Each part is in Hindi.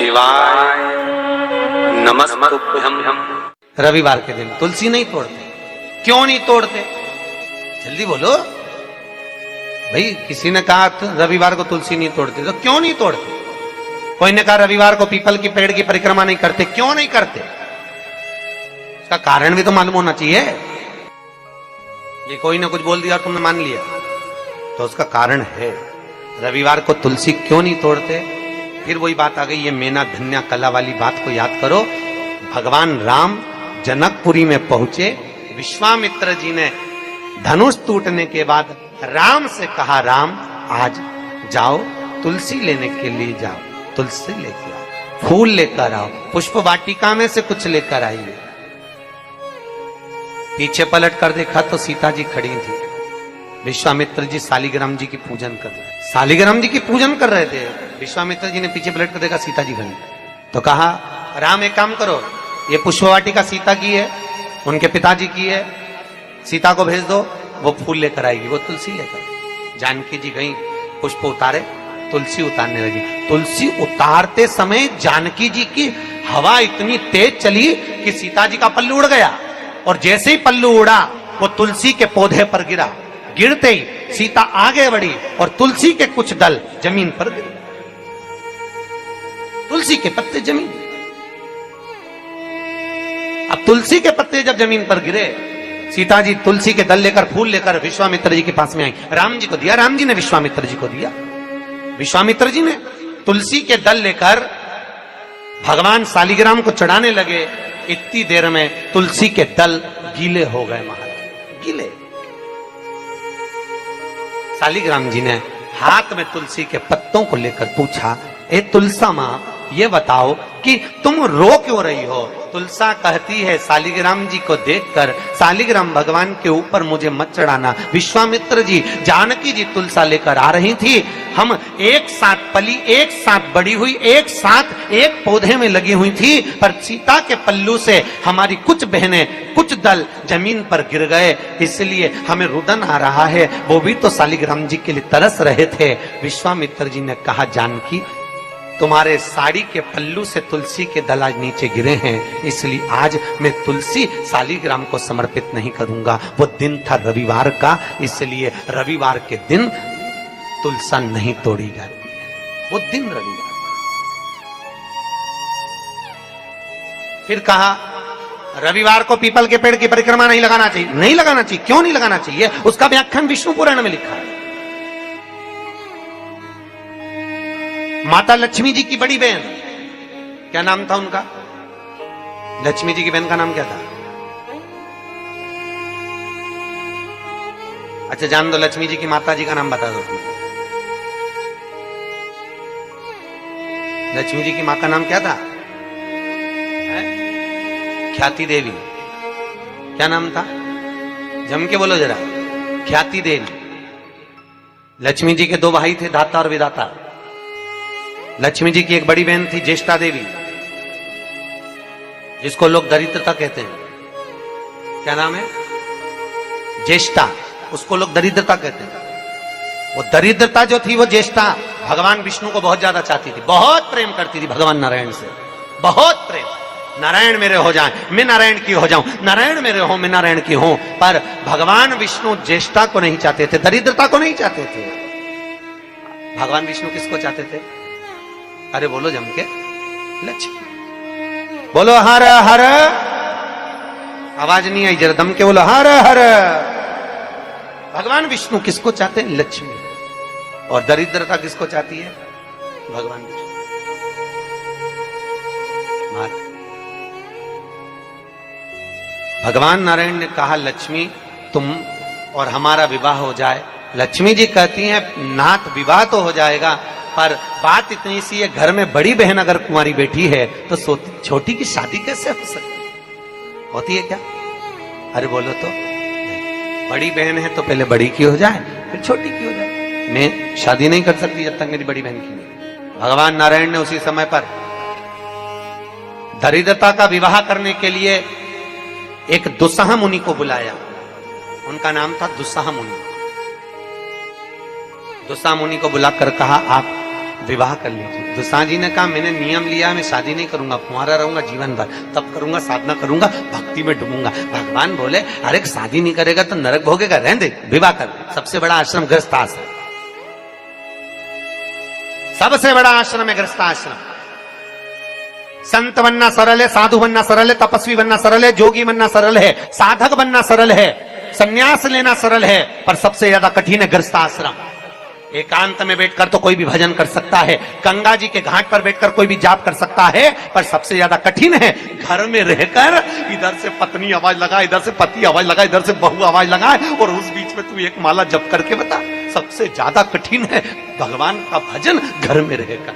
शिवाय नमस्तुभ्यं। रविवार के दिन तुलसी नहीं तोड़ते, क्यों नहीं तोड़ते? जल्दी बोलो भाई। किसी ने कहा रविवार को तुलसी नहीं तोड़ते, तो क्यों नहीं तोड़ते? कोई ने कहा रविवार को पीपल की पेड़ की परिक्रमा नहीं करते, क्यों नहीं करते? इसका कारण भी तो मालूम होना चाहिए। ये कोई ना कुछ बोल दिया और तुमने मान लिया, तो उसका कारण है। रविवार को तुलसी क्यों नहीं तोड़ते? फिर वही बात आ गई, ये मेना धन्या कला वाली बात को याद करो। भगवान राम जनकपुरी में पहुंचे, विश्वामित्र जी ने धनुष टूटने के बाद राम से कहा, राम आज जाओ तुलसी लेने के लिए जाओ, तुलसी लेके आओ, फूल लेकर आओ, पुष्प वाटिका में से कुछ लेकर आइए। पीछे पलट कर देखा तो सीता जी खड़ी थी। विश्वामित्र जी शालिग्राम जी की पूजन कर रहे, शालिग्राम जी की पूजन कर रहे थे। विश्वामित्र जी ने पीछे पलट कर देखा सीता जी खड़ी, तो कहा राम एक काम करो, ये पुष्प वाटिका सीता की है, उनके पिताजी की है, सीता को भेज दो, वो फूल लेकर आएगी, वो तुलसी लेकर। जानकी जी गई, पुष्प उतारे, तुलसी उतारने लगी। तुलसी उतारते समय जानकी जी की हवा इतनी तेज चली कि सीता जी का पल्लू उड़ गया, और जैसे ही पल्लू उड़ा वो तुलसी के पौधे पर गिरा। गिरते ही सीता आगे बढ़ी और तुलसी के कुछ दल जमीन पर गिरे, तुलसी के पत्ते जमीन। अब तुलसी के पत्ते जब जमीन पर गिरे, सीता जी तुलसी के दल लेकर, फूल लेकर विश्वामित्र जी के पास में आई, राम जी को दिया, राम जी ने विश्वामित्र जी को दिया। विश्वामित्र जी ने तुलसी के दल लेकर भगवान शालिग्राम को चढ़ाने लगे। इतनी देर में तुलसी के दल गीले हो गए, महाराज गीले। शालिग्राम जी ने हाथ में तुलसी के पत्तों को लेकर पूछा, ए तुलसा मां, ये बताओ कि तुम रो क्यों रही हो? तुलसा कहती है, शालिग्राम जी को देखकर, शालिग्राम भगवान के ऊपर मुझे मत चढ़ाना। विश्वामित्र जी, जानकी जी तुलसा लेकर आ रही थी, हम एक साथ पली, एक साथ बड़ी हुई, एक साथ एक पौधे में लगी हुई थी, पर सीता के पल्लू से हमारी कुछ बहनें, कुछ दल जमीन पर गिर गए, इसलिए हमें रुदन आ रहा है। वो भी तो शालिग्राम जी के लिए तरस रहे थे। विश्वामित्र जी ने कहा, जानकी, तुम्हारे साड़ी के पल्लू से तुलसी के दल आज नीचे गिरे हैं, इसलिए आज मैं तुलसी शालिग्राम को समर्पित नहीं करूंगा। वो दिन था रविवार का, इसलिए रविवार के दिन तुलसा नहीं तोड़ी जाती है, वो दिन रविवार। फिर कहा रविवार को पीपल के पेड़ की परिक्रमा नहीं लगाना चाहिए। नहीं लगाना चाहिए, क्यों नहीं लगाना चाहिए? उसका व्याख्यान विष्णु पुराण में लिखा है। माता लक्ष्मी जी की बड़ी बहन, क्या नाम था उनका? लक्ष्मी जी की बहन का नाम क्या था? अच्छा जान दो, लक्ष्मी जी की माता जी का नाम बता दो। लक्ष्मी जी की मां का नाम क्या था? ख्याति देवी। क्या नाम था? जम के बोलो जरा। ख्याति देवी। लक्ष्मी जी के दो भाई थे, दाता और विदाता। लक्ष्मी जी की एक बड़ी बहन थी ज्येष्ठा देवी, जिसको लोग दरिद्रता कहते हैं। क्या नाम है? ज्येष्ठा, उसको लोग दरिद्रता कहते हैं। वो दरिद्रता जो थी, वो ज्येष्ठा भगवान विष्णु को बहुत ज्यादा चाहती थी, बहुत प्रेम करती थी भगवान नारायण से, बहुत प्रेम। नारायण मेरे हो जाएं, मैं नारायण की हो जाऊं, नारायण मेरे हो, मैं नारायण की हूं। पर भगवान विष्णु ज्येष्ठा को नहीं चाहते थे, दरिद्रता को नहीं चाहते थे। भगवान विष्णु किसको चाहते थे? अरे बोलो जम के, लक्ष्मी। बोलो हर हर। आवाज नहीं आई, जरा दम के बोलो, हर हर। भगवान विष्णु किसको चाहते हैं? लक्ष्मी। और दरिद्रता किसको चाहती है? भगवान विष्णु। भगवान नारायण ने कहा, लक्ष्मी तुम और हमारा विवाह हो जाए। लक्ष्मी जी कहती हैं, नाथ विवाह तो हो जाएगा, पर बात इतनी सी है, घर में बड़ी बहन अगर कुंवारी बैठी है तो छोटी की शादी कैसे हो सकती? होती है क्या? अरे बोलो तो। बड़ी बहन है तो पहले बड़ी की हो जाए, फिर छोटी की हो जाए। मैं शादी नहीं कर सकती जब तक मेरी बड़ी बहन की नहीं। भगवान नारायण ने उसी समय पर दरिद्रता का विवाह करने के लिए एक दुस्साह मुनि को बुलाया। उनका नाम था दुस्साह मुनि। दुस्साह मुनि को बुलाकर कहा, आप विवाह कर लीजिए। दुसां जी ने कहा मैंने नियम लिया, मैं शादी नहीं करूंगा, कुंवारा रहूंगा जीवन भर, तब करूंगा, साधना करूंगा, भक्ति में डूबूंगा। भगवान बोले अरे शादी नहीं करेगा तो नरक भोगेगा, रहने दे, विवाह कर। सबसे बड़ा आश्रम गृहस्थ आश्रम, सबसे बड़ा आश्रम है गृहस्थ आश्रम। संत बनना सरल है, साधु बनना सरल है, तपस्वी बनना सरल है, जोगी बनना सरल है, साधक बनना सरल है, संन्यास लेना सरल है, पर सबसे ज्यादा कठिन है गृहस्थ आश्रम। एकांत में बैठकर तो कोई भी भजन कर सकता है, गंगा जी के घाट पर बैठकर कोई भी जाप कर सकता है, पर सबसे ज्यादा कठिन है घर में रहकर इधर से पत्नी आवाज लगाए, इधर से पति आवाज लगाए, इधर से बहू आवाज लगाए, और उस बीच में तू एक माला जप करके बता। सबसे ज्यादा कठिन है भगवान का भजन घर में रहकर,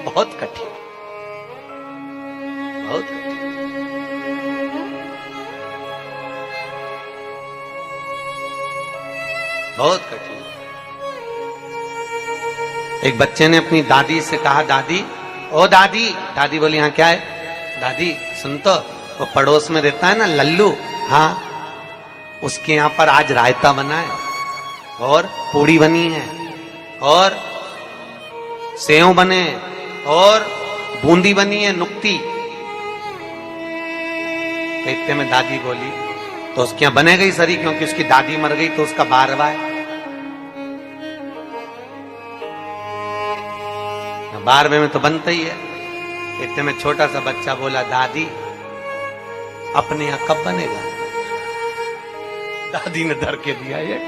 बहुत कठिन, बहुत कठिन। बहुत कठिन। एक बच्चे ने अपनी दादी से कहा, दादी ओ दादी, दादी बोली हाँ क्या है? दादी सुन तो, वो पड़ोस में रहता है ना लल्लू, हाँ उसके यहां पर आज रायता बना है और पूड़ी बनी है और सेव बने और बूंदी बनी है, नुक्ती। इतने में दादी बोली तो उसके यहां बनेगा ही सरी, क्योंकि उसकी दादी मर गई तो उसका 12वां है। 12वें में तो बनता ही है। इतने में छोटा सा बच्चा बोला, दादी अपने यहां कब बनेगा? दादी ने धर के दिया एक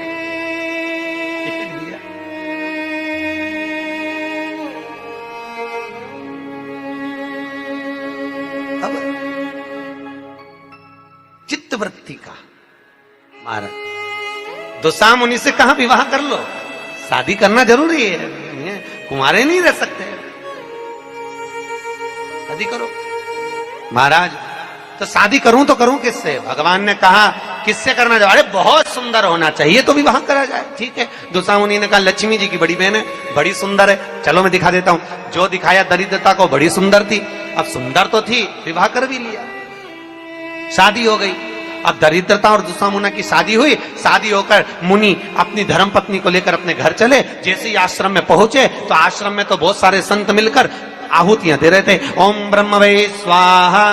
दिया। अब चित्त वृत्ति का मार्ग। दुसा मुनि से कहा विवाह कर लो, शादी करना जरूरी है, कुंवारे नहीं रह सकते, शादी करो। महाराज तो शादी करूं तो करूं किससे? भगवान ने कहा किससे करना चाहिए? अरे बहुत सुंदर होना चाहिए तो विवाह करा जाए। ठीक है, दुसा मुनि ने कहा लक्ष्मी जी की बड़ी बहन है, बड़ी सुंदर है, चलो मैं दिखा देता हूं। जो दिखाया दरिद्रता को, बड़ी सुंदर थी, अब सुंदर तो थी, विवाह कर भी लिया, शादी हो गई। अब दरिद्रता और दुसा मुनि की शादी हुई। शादी होकर मुनि अपनी धर्म पत्नी को लेकर अपने घर चले। जैसे ही आश्रम में पहुंचे तो आश्रम में तो बहुत सारे संत मिलकर आहुतियां दे रहे थे। ओम ब्रह्मवे स्वाहा,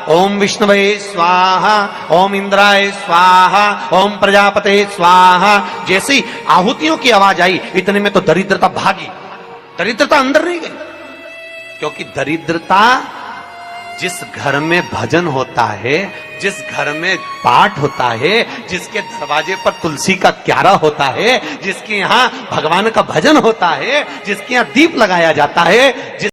ओम विष्णुवे स्वाहा, ओम इंद्राय स्वाहा, ओम प्रजापते स्वाहा। जैसे ही आहुतियों की आवाज आई इतने में तो दरिद्रता भागी। दरिद्रता अंदर नहीं गई, क्योंकि दरिद्रता जिस घर में भजन होता है, जिस घर में पाठ होता है, जिसके दरवाजे पर तुलसी का क्यारा होता है, जिसके यहाँ भगवान का भजन होता है, जिसके यहाँ दीप लगाया जाता है, जिस